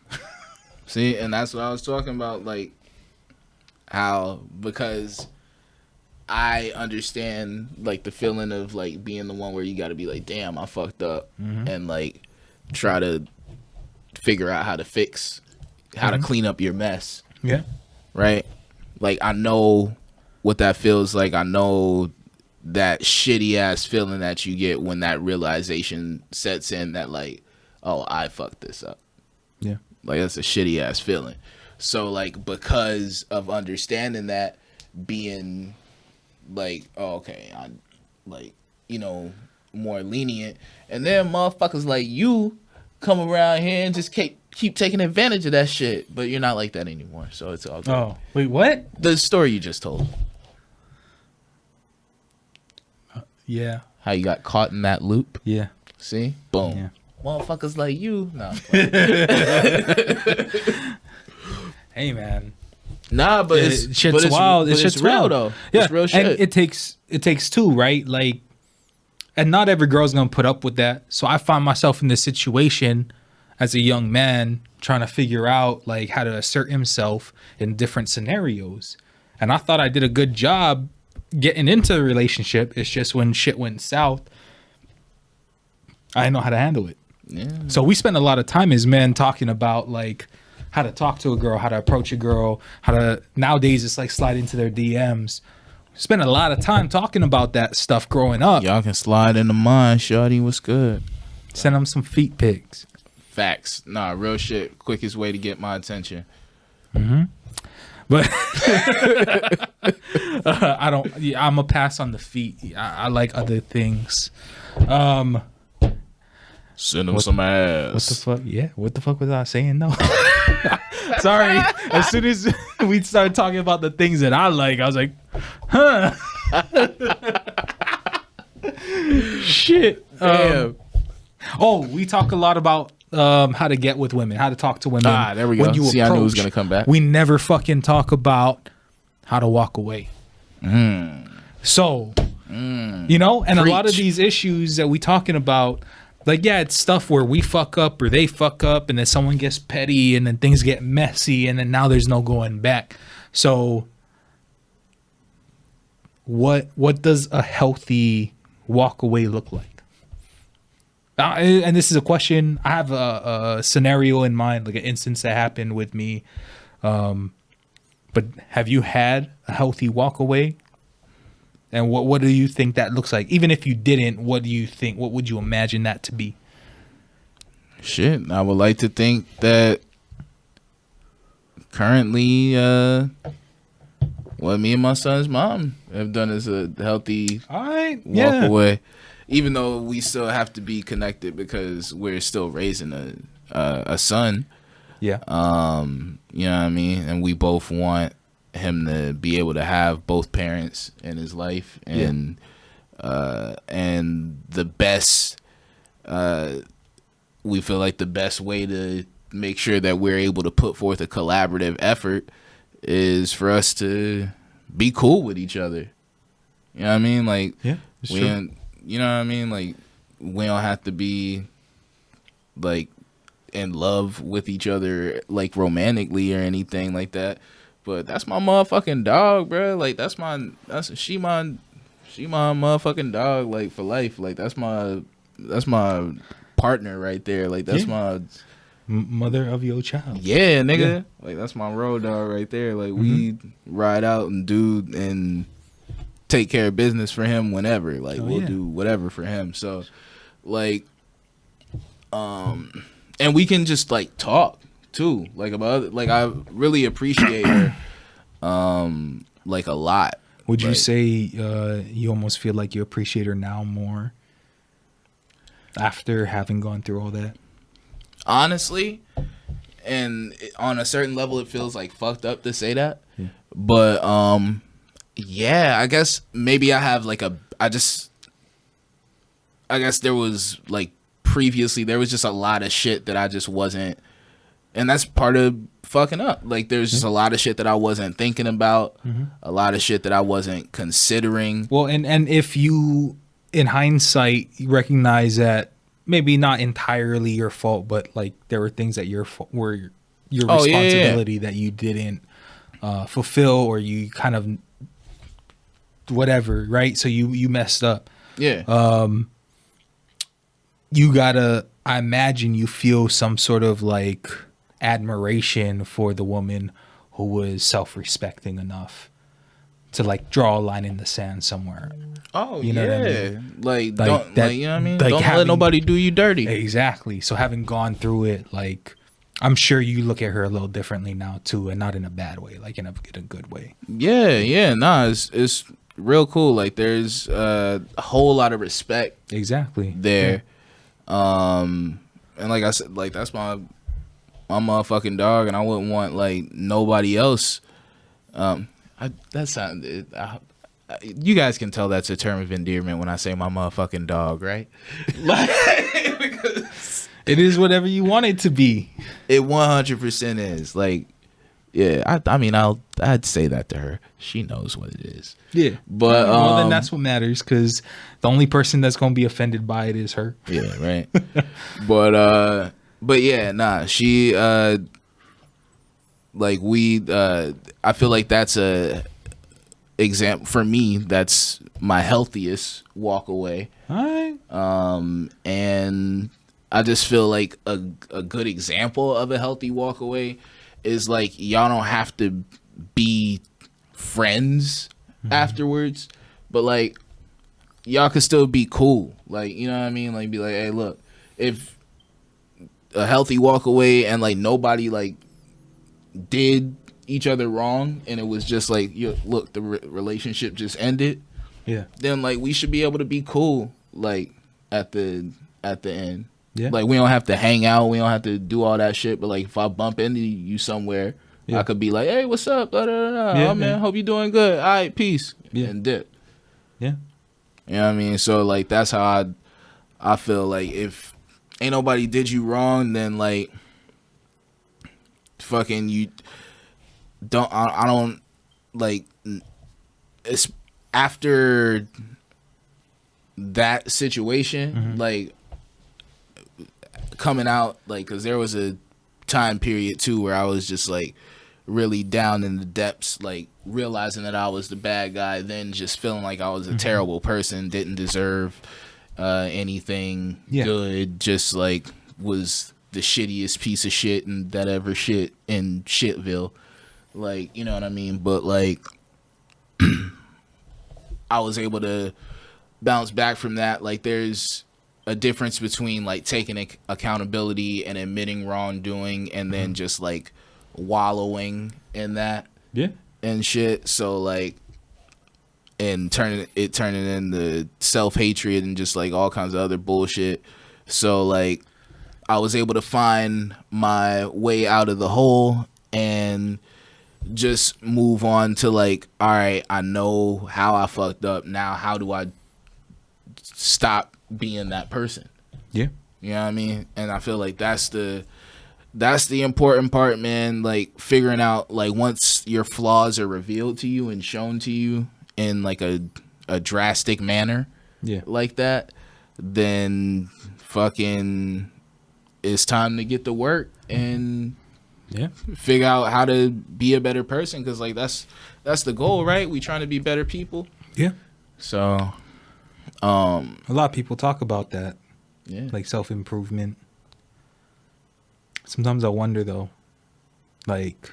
See, and that's what I was talking about, like, how, because I understand, like, the feeling of, like, being the one where you got to be like, damn, I fucked up, and, like, try to figure out how to fix, how to clean up your mess. Yeah. Right? Like, I know what that feels like. I know that shitty ass feeling that you get when that realization sets in that, like, oh, I fucked this up. Yeah. Like, that's a shitty ass feeling. So, like, because of understanding that, being like, oh, okay, I, like, you know, more lenient, and then motherfuckers like you come around here and just keep taking advantage of that shit, but you're not like that anymore, so it's all good. Oh, wait, what? The story you just told. Yeah. How you got caught in that loop. Yeah. See? Boom. Yeah. Motherfuckers like you. Nah. Hey, man. Nah, but it's shit's wild. But it's real though. Yeah, It's real shit. and it takes two, right? Like, and not every girl's gonna put up with that. So I find myself in this situation as a young man trying to figure out like how to assert himself in different scenarios. And I thought I did a good job getting into the relationship. It's just when shit went south, I didn't know how to handle it. Yeah. So we spend a lot of time as men talking about like how to talk to a girl, how to approach a girl, how to, nowadays it's like slide into their DMs. Spend a lot of time talking about that stuff growing up. Y'all can slide into mine, shawty. What's good? Send them some feet pics. Facts. Nah, real shit. Quickest way to get my attention. But I don't, yeah, I'm a pass on the feet. I like other things. Send them some ass. What the fuck? Yeah. What the fuck was I saying? No. Sorry. As soon as we started talking about the things that I like, I was like, huh. Shit. Damn. We talk a lot about how to get with women, how to talk to women. Ah, there we go. See, I knew it was gonna come back. We never fucking talk about how to walk away. So, you know, and a lot of Preach. these issues that we talking about, like, yeah, it's stuff where we fuck up or they fuck up and then someone gets petty and then things get messy and then now there's no going back. So what does a healthy walk away look like? And this is a question. I have a scenario in mind, like an instance that happened with me. But have you had a healthy walk away? And what do you think that looks like? Even if you didn't, what do you think? What would you imagine that to be? Shit, I would like to think that currently what me and my son's mom have done is a healthy All right. walk away. Even though we still have to be connected because we're still raising a son. Yeah. You know what I mean? And we both want him to be able to have both parents in his life, and the best we feel like the best way to make sure that we're able to put forth a collaborative effort is for us to be cool with each other. You know what I mean? Like, Yeah, it's true. you know what I mean? Like, we don't have to be like in love with each other like romantically or anything like that. But that's my motherfucking dog, bro. Like, she my motherfucking dog, like, for life. Like, that's my partner right there. Like, that's my mother of your child. yeah, nigga. Yeah. Like, that's my road dog right there. Like, we ride out and do and take care of business for him whenever. Like, we'll do whatever for him. So, like, and we can just like talk too, like, about, like, I really appreciate her like a lot. Would you Like, say you almost feel like you appreciate her now more after having gone through all that? honestly, and on a certain level, it feels like fucked up to say that. Yeah. But yeah, I guess maybe I have like I guess there was like previously there was just a lot of shit that I just wasn't, and that's part of fucking up. Like there's just a lot of shit that I wasn't thinking about, a lot of shit that I wasn't considering. Well, and if you, in hindsight, you recognize that maybe not entirely your fault, but like there were things that were your Oh, yeah, yeah, yeah. responsibility that you didn't fulfill, or you kind of whatever, right? So you messed up. Yeah. You gotta, I imagine you feel some sort of like admiration for the woman who was self-respecting enough to like draw a line in the sand somewhere. Oh, You know yeah. what I mean? Like, Like don't, that- like, you know what I mean? like Don't let having- nobody do you dirty. Exactly. So having gone through it, like I'm sure you look at her a little differently now too, and not in a bad way, like in a good way. Yeah. Nah, it's real cool. Like, there's a whole lot of respect Exactly. there. And like I said, like that's my motherfucking dog, and I wouldn't want like nobody else. That sounded. You guys can tell that's a term of endearment when I say my motherfucking dog, right? Like, because It is whatever you want it to be. it 100% is. Like, yeah. I mean, I'd say that to her. She knows what it is. Yeah. But well, then that's what matters, because the only person that's gonna be offended by it is her. Yeah, right. but yeah, nah. She like we I feel like that's a example for me. That's my healthiest walk away. All right. And I just feel like a good example of a healthy walk away is like y'all don't have to be friends afterwards, but like y'all could still be cool. Like, you know what I mean? Like, be like, hey, look, if a healthy walk away and like nobody like did each other wrong, and it was just like, look, the relationship just ended, Yeah. then like we should be able to be cool like at the end. Yeah. Like we don't have to hang out, we don't have to do all that shit, but like if I bump into you somewhere, Yeah. I could be like, hey, what's up? Da, da, da, da. Yeah, Oh man, yeah. hope you doing good. All right, peace. Yeah. And dip. Yeah. You know what I mean? So like that's how I feel. Like if ain't nobody did you wrong, then like fucking you don't. I don't like. It's after that situation, like coming out, like because there was a time period too where I was just like really down in the depths, like realizing that I was the bad guy, then just feeling like I was a terrible person, didn't deserve anything good, just like was the shittiest piece of shit and that ever shit in Shitville, like, you know what I mean? But like I was able to bounce back from that. Like there's a difference between like taking accountability and admitting wrongdoing and then just like wallowing in that and shit. So like, and turning into self-hatred and just like all kinds of other bullshit. So like I was able to find my way out of the hole and just move on to like, all right, I know how I fucked up. Now how do I stop being that person? Yeah. You know what I mean? And I feel like that's the important part, man. Like figuring out like once your flaws are revealed to you and shown to you in like a drastic manner, like that, then fucking it's time to get to work and figure out how to be a better person, because like that's the goal, right? We trying to be better people. So a lot of people talk about that, like self-improvement. Sometimes I wonder though, like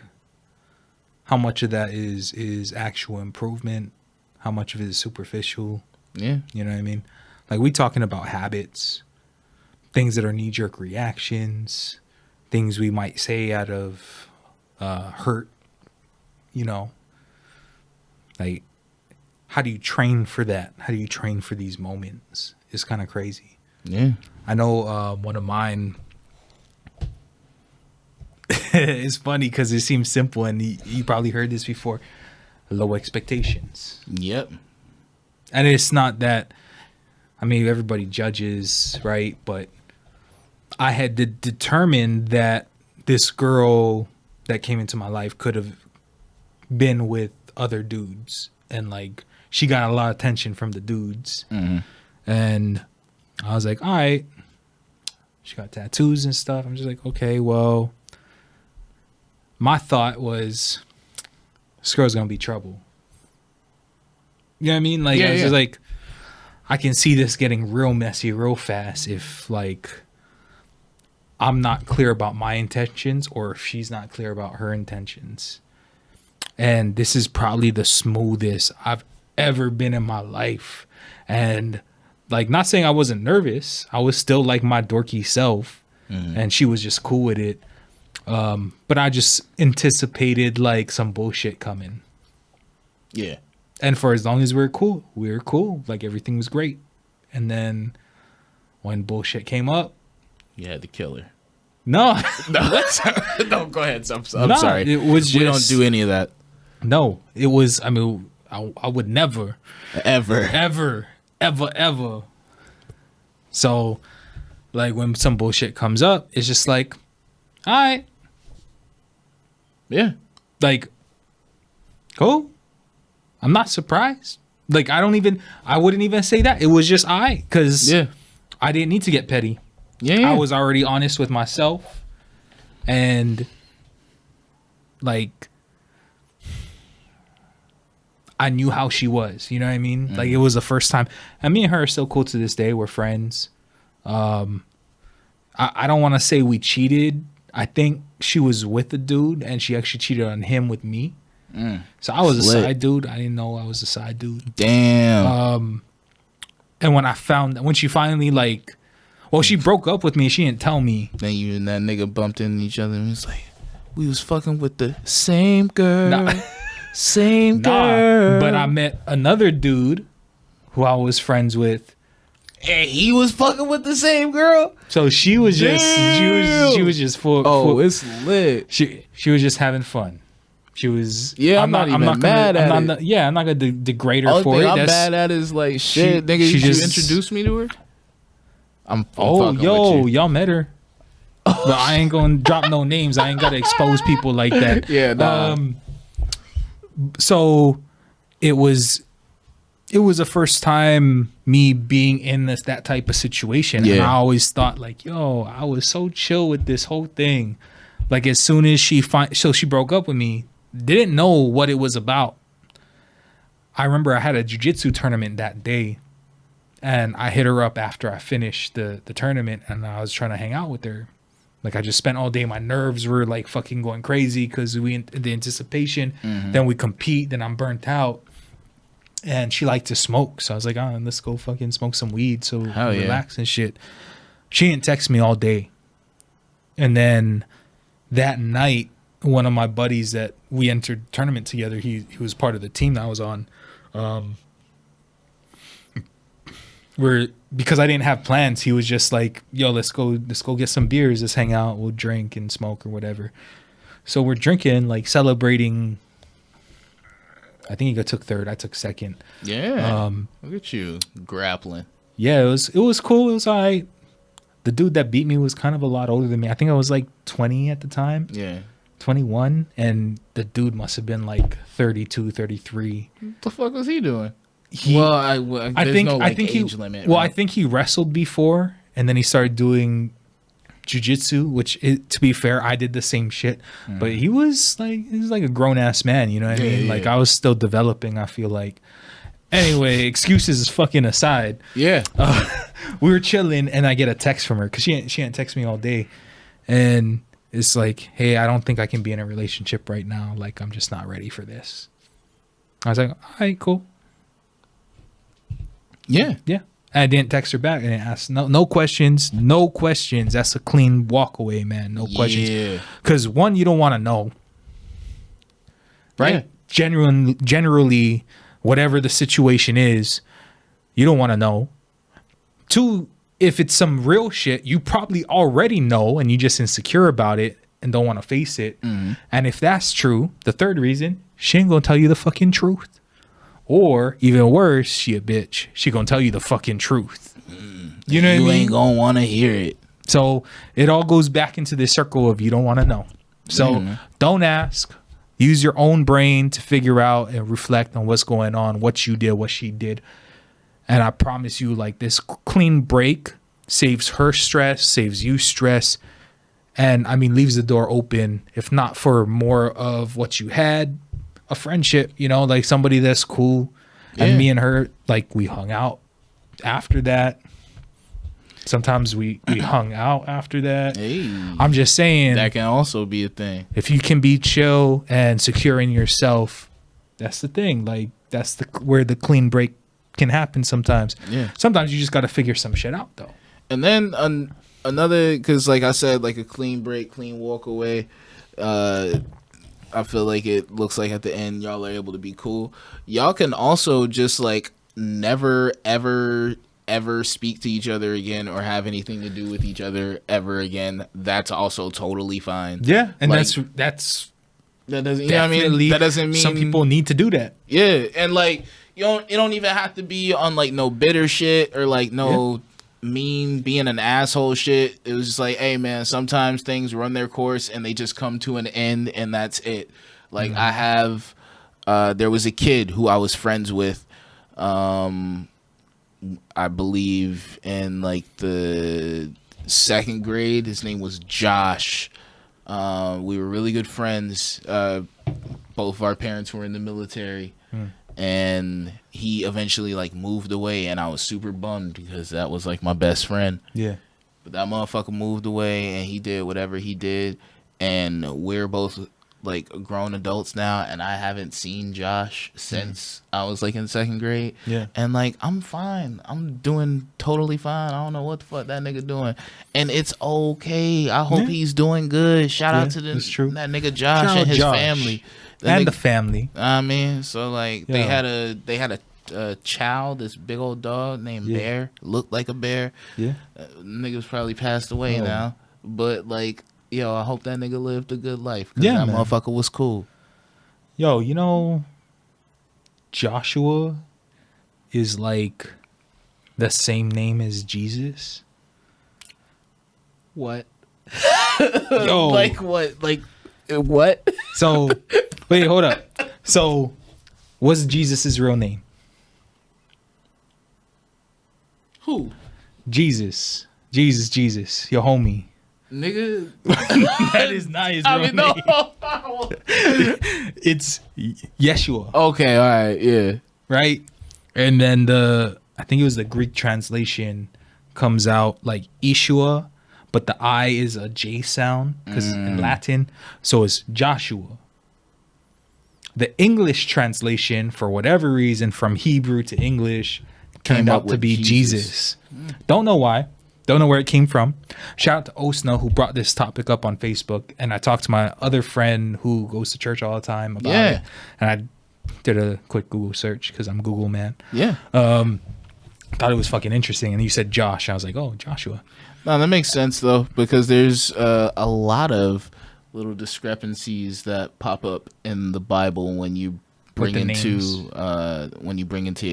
how much of that is actual improvement, how much of it is superficial. You know what I mean? Like we talking about habits, things that are knee-jerk reactions, things we might say out of hurt, you know, like how do you train for that? How do you train for these moments? It's kind of crazy. Yeah. I know one of mine. It's funny because it seems simple, and you probably heard this before. Low expectations. Yep. And it's not that, I mean, everybody judges, right? But I had to determine that this girl that came into my life could have been with other dudes. And like, she got a lot of attention from the dudes. Mm-hmm. And I was like, all right. She got tattoos and stuff. I'm just like, okay, well, my thought was, this girl's gonna be trouble. You know what I mean? Like, I was just like, I can see this getting real messy real fast if like I'm not clear about my intentions, or if she's not clear about her intentions. And this is probably the smoothest I've ever been in my life. And like, not saying I wasn't nervous, I was still like my dorky self. And she was just cool with it. But I just anticipated like some bullshit coming. Yeah. And for as long as we were cool. Like, everything was great. And then when bullshit came up, You had to kill her. no, No, go ahead. I'm sorry. it was We don't just- do any of that. no, it was, I mean, I would never, Ever. ever. So like, when some bullshit comes up, it's just like, all right, Yeah. like, cool. I'm not surprised. Like, I wouldn't even say that. It was just all right, because Yeah. I didn't need to get petty. Yeah. I was already honest with myself, and like, I knew how she was. You know what I mean? Like, it was the first time. And me and her are still cool to this day. We're friends. I don't want to say we cheated. I think she was with a dude, and she actually cheated on him with me. So I was Slick. a side dude. I didn't know I was a side dude. Damn. And when she finally like, well, she broke up with me. She didn't tell me. Then you and that nigga bumped into each other and was like, we was fucking with the same girl. Nah. Same girl. But I met another dude who I was friends with. And he was fucking with the same girl. So she was just Damn. she was just full. It's lit. She was just having fun. She was. Yeah, I'm not even mad at it. I'm not gonna degrade her Only for thing it. I'm mad at is like, shit, nigga, she you just- introduced me to her? I'm Oh, fucking yo, with you. y'all met her. But I ain't gonna drop no names. I ain't gotta expose people like that. Yeah, nah. So it was the first time me being in that type of situation. And Yeah. I always thought like, yo, I was so chill with this whole thing. Like, as soon as she broke up with me, didn't know what it was about. I remember I had a jiu-jitsu tournament that day, and I hit her up after I finished the tournament, and I was trying to hang out with her. Like, I just spent all day. My nerves were like fucking going crazy because the anticipation. Then we compete. Then I'm burnt out. And she liked to smoke, so I was like, "Oh, let's go fucking smoke some weed, so Hell yeah. relax and shit." She didn't text me all day, and then that night, one of my buddies that we entered the tournament together, he was part of the team that I was on. Because I didn't have plans, he was just like, yo, let's go get some beers, let's hang out, we'll drink and smoke or whatever. So we're drinking, like, celebrating. I think he took third, I took second. Yeah. Look at you grappling. Yeah, it was cool, it was all right. The dude that beat me was kind of a lot older than me. I think I was like 20 at the time. Yeah. 21, and the dude must have been like 32, 33. What the fuck was he doing? He- Well, I there's think no, like, I think age he limit. well, right? I think he wrestled before, and then he started doing jiu-jitsu, which to be fair, I did the same shit. But he was like a grown ass man, you know what I mean? Yeah. Like, I was still developing, I feel like. Anyway, excuses fucking aside, Yeah. we were chilling, and I get a text from her because she didn't text me all day, and it's like, hey, I don't think I can be in a relationship right now. Like, I'm just not ready for this. I was like, all right, cool. Yeah. Yeah. I didn't text her back. I didn't ask no questions. No questions. That's a clean walk away, man. No questions. Yeah. Because one, you don't want to know. Right? Yeah. Generally, whatever the situation is, you don't want to know. 2, if it's some real shit, you probably already know and you just insecure about it and don't want to face it. And if that's true, the 3rd reason, she ain't gonna tell you the fucking truth. Or even worse, she a bitch. She gonna tell you the fucking truth. You know what I mean? You ain't gonna want to hear it. So it all goes back into this circle of you don't want to know. So don't ask. Use your own brain to figure out and reflect on what's going on, what you did, what she did. And I promise you, like, this clean break saves her stress, saves you stress. And I mean, leaves the door open, if not for more of what you had, a friendship, you know, like somebody that's cool. And me and her, like, we hung out after that. Sometimes we hung out after that. Hey, I'm just saying that can also be a thing. If you can be chill and secure in yourself, that's the thing. Like, that's where the clean break can happen sometimes. Yeah. Sometimes you just got to figure some shit out, though. And then another, because like I said, like a clean break, clean walk away. I feel like it looks like at the end y'all are able to be cool. Y'all can also just like never ever speak to each other again or have anything to do with each other ever again. That's also totally fine. Yeah, and like, that's that doesn't, you know what I mean? That doesn't mean some people need to do that. Yeah, and like it don't even have to be on like no bitter shit or like no mean being an asshole shit. It was just like, hey man, sometimes things run their course and they just come to an end and that's it. Like I have there was a kid who I was friends with I believe in like the 2nd grade. His name was Josh. We were really good friends. Both of our parents were in the military. And he eventually like moved away and I was super bummed because that was like my best friend. Yeah. But that motherfucker moved away and he did whatever he did. And we're both like grown adults now and I haven't seen Josh since I was like in 2nd grade. Yeah. And like I'm fine. I'm doing totally fine. I don't know what the fuck that nigga doing. And it's okay. I hope he's doing good. Shout out to that nigga Josh and his family. And the family. I mean, so like they had a child, this big old dog named Bear, looked like a bear. Yeah. Nigga's probably passed away now. But like, yo, I hope that nigga lived a good life. Yeah, that motherfucker was cool. Yo, you know, Joshua is like the same name as Jesus. What? Yo, like what? Like what? So, wait, hold up. So, what's Jesus' real name? Who? Jesus, your homie. Nigga, that is not his real name. No. It's Yeshua. Okay, all right, yeah, right. And then I think it was the Greek translation comes out like Ishua, but the I is a J sound because in Latin, so it's Joshua. The English translation, for whatever reason, from Hebrew to English, turned out to be Jesus. Don't know why. Don't know where it came from. Shout out to Osna who brought this topic up on Facebook. And I talked to my other friend who goes to church all the time about it. And I did a quick Google search because I'm a Google man. Yeah. Thought it was fucking interesting. And you said Josh. I was like, oh, Joshua. No, that makes sense though, because there's a lot of little discrepancies that pop up in the Bible when you bring into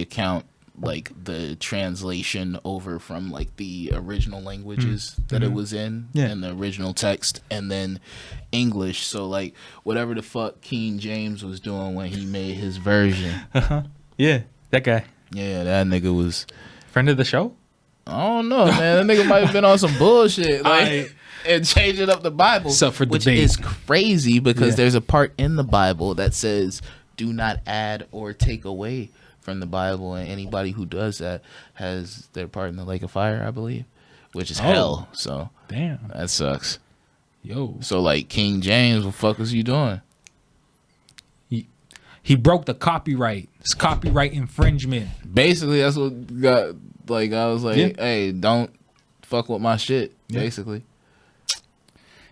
account like the translation over from like the original languages that it was in and the original text and then English. So like whatever the fuck King James was doing when he made his version. Yeah, that guy. Yeah, that nigga was friend of the show. I don't know, man. That nigga might have been on some bullshit like and changing up the Bible, which is crazy because there's a part in the Bible that says do not add or take away from the Bible, and anybody who does that has their part in the lake of fire, I believe, which is hell. So damn, that sucks. Yo, so like King James, what the fuck was you doing? He broke the copyright. It's copyright infringement. Basically, that's what got like. I was like, hey, don't fuck with my shit. Basically,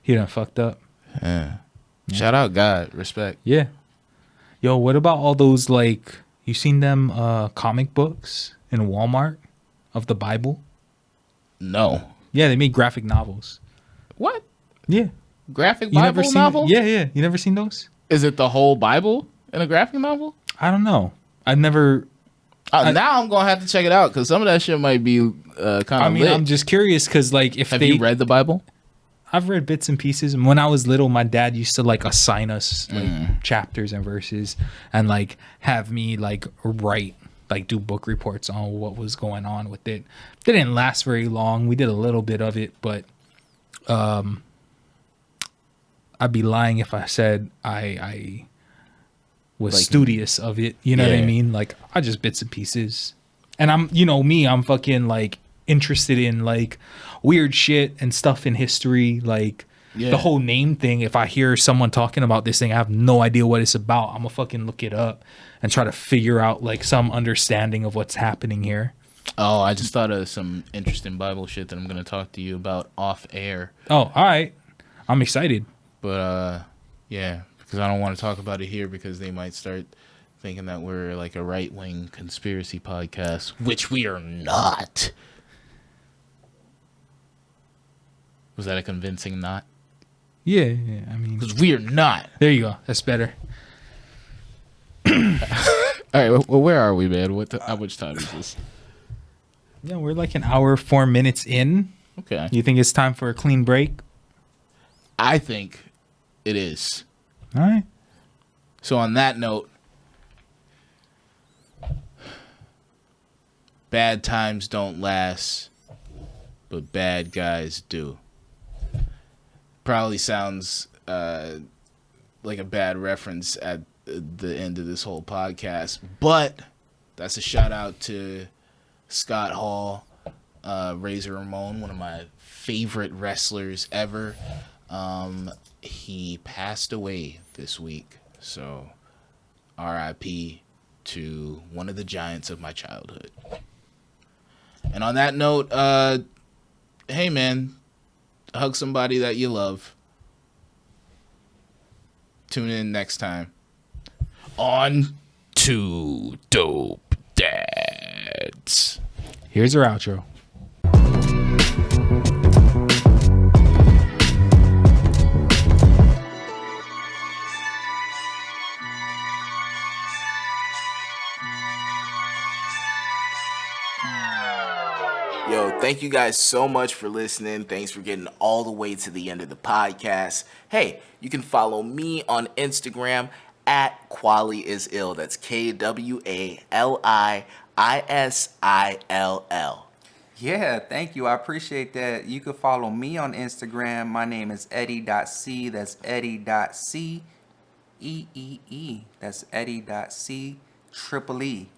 he done fucked up. Yeah. Shout out God, respect. Yeah. Yo, what about all those like You seen them comic books in Walmart of the Bible? No. Yeah, they made graphic novels. What? Yeah. Graphic You Bible never seen novel? Yeah. You never seen those? Is it the whole Bible in a graphic novel? I don't know. I've never. Now I'm gonna have to check it out because some of that shit might be kind of. I mean, lit. I'm just curious because, like, if Have you read the Bible? I've read bits and pieces. And when I was little, my dad used to like assign us like chapters and verses, and like have me like write, like do book reports on what was going on with it. They didn't last very long. We did a little bit of it, but I'd be lying if I said I was Like, studious of it. You know what I yeah. mean? Like, I just bits and pieces. And I'm fucking like interested in like weird shit and stuff in history. Like the whole name thing. If I hear someone talking about this thing, I have no idea what it's about. I'm gonna fucking look it up and try to figure out like some understanding of what's happening here. Oh, I just thought of some interesting Bible shit that I'm gonna talk to you about off air. Oh, all right. I'm excited. But yeah, because I don't want to talk about it here because they might start thinking that we're like a right-wing conspiracy podcast, which we are not. Was that a convincing not? Yeah. I mean, Because we are not. there you go. That's better. All right, well, where are we, man? How much time is this? Yeah, we're like an hour, 4 minutes in. Okay. You think it's time for a clean break? I think it is. All right. So on that note, bad times don't last, but bad guys do. Probably sounds like a bad reference at the end of this whole podcast, but that's a shout out to Scott Hall, Razor Ramon, one of my favorite wrestlers ever. He passed away this week, so RIP to one of the giants of my childhood. And on that note, hey man, hug somebody that you love. Tune in next time on Two Dope Dads. Here's our outro. Yo, thank you guys so much for listening. Thanks for getting all the way to the end of the podcast. Hey, you can follow me on Instagram at Kwali is ill. That's KWALIISILL. Yeah, thank you. I appreciate that. You can follow me on Instagram. My name is Eddie.C. That's Eddie.C. EEE. That's Eddie.C. Triple E.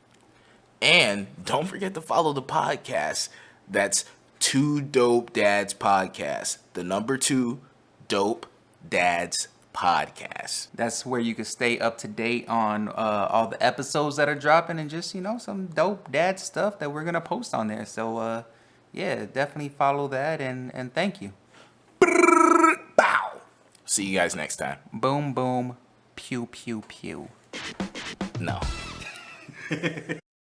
And don't forget to follow the podcast. That's Two Dope Dads Podcast. The number 2 Dope Dads Podcast. That's where you can stay up to date on all the episodes that are dropping and just, some dope dad stuff that we're going to post on there. So, yeah, definitely follow that and thank you. Bow. See you guys next time. Boom, boom, pew, pew, pew. No.